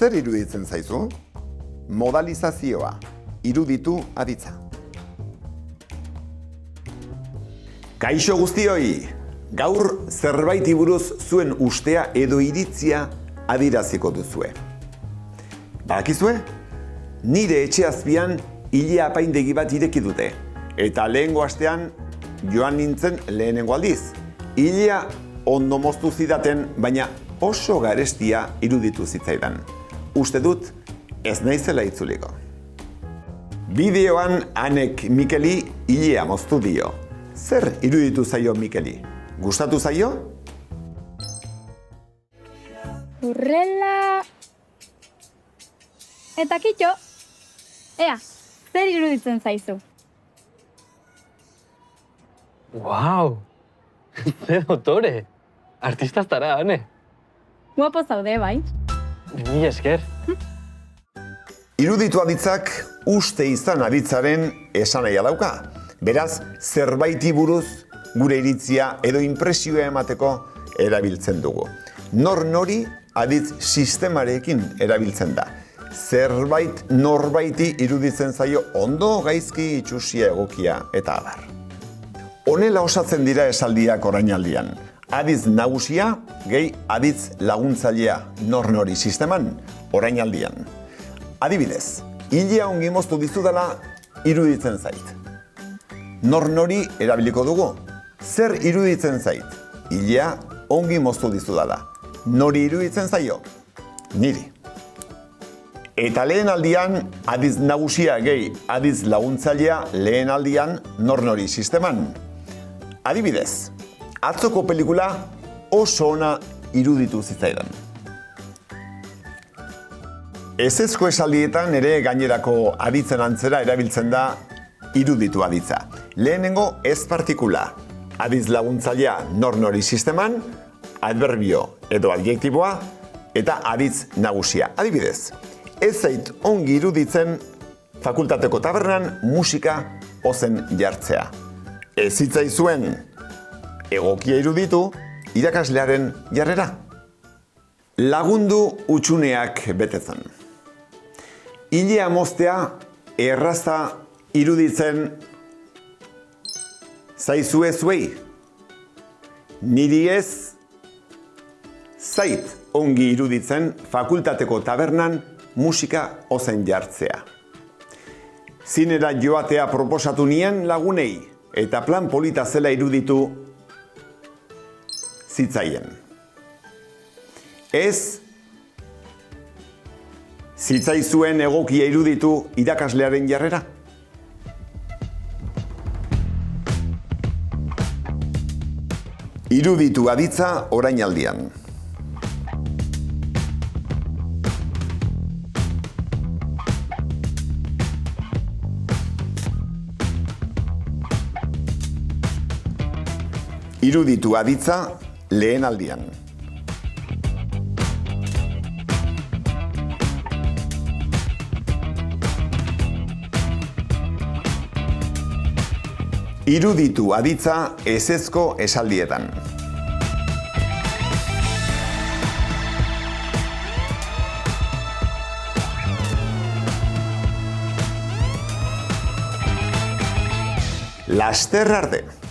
zer iruditzen zaizu? Modalizazioa, iruditu aditza. Kaixo guztioi, gaur zerbaiti buruz zuen ustea edo iritzia adiraziko duzue. Badakizue? Nire etxe azpian ile apaindegi bat ireki dute, eta lehengo astean joan nintzen lehenengo aldiz. Ilea ondo moztu zidaten, baina oso garestia iruditu zitzaidan. Uste dut, ez naizela itzuliko. Bideoan Anek Mikeli ilea moztu dio. Zer iruditu zaio Mikeli? Gustatu zaio? Urrela... Eta kitxo, ea, zer iruditzen zaizu? Wow! Ze autore! Artista zara, Ane? Guapo zaude, bai? Mila esker. Iruditu aditzak uste izan aditzaren esanahia dauka. Beraz, zerbaiti buruz gure iritzia edo inpresioa emateko erabiltzen dugu. Nori aditz sistemarekin erabiltzen da. Zerbait norbaiti iruditzen zaio ondo gaizki itxusia egokia eta abar. Honela osatzen dira esaldiak orainaldian. Aditz nagusia gehi aditz laguntzailea nori sisteman orainaldian. Adibidez, ilea ongi moztu dizudala iruditzen zait. Nori erabiliko dugu. Zer iruditzen zait? Ilea ongi moztu dizudala. Nori iruditzen zaio? Niri. Eta lehen aldian, aditz nagusia gehi aditz laguntzailea lehen aldian nori sisteman. Adibidez, atzoko pelikula oso ona iruditu zitzaidan. Ezezko esaldietan ere gainerako aditzen antzera erabiltzen da iruditu aditza. Lehenengo ez partikula, aditz laguntzailea nori sisteman, adverbio edo adjektiboa eta aditz nagusia. Adibidez, ez zait ongi iruditzen fakultateko tabernan musika ozen jartzea. Ez zitzaizuen egokia iruditu irakaslearen jarrera. Lagundu hutsuneak betetzen. Ilea moztea erraza iruditzen zaizue zuei. Niri ez zait ongi iruditzen fakultateko tabernan musika ozen jartzea. Zinera joatea proposatu nien lagunei, eta plan polita zela iruditu zitzaien. Ez zitzaizuen egokia iruditu irakaslearen jarrera? Iruditu aditza orainaldian. Iruditu aditza lehen aldian. Iruditu aditza ezezko esaldietan. Laster arte!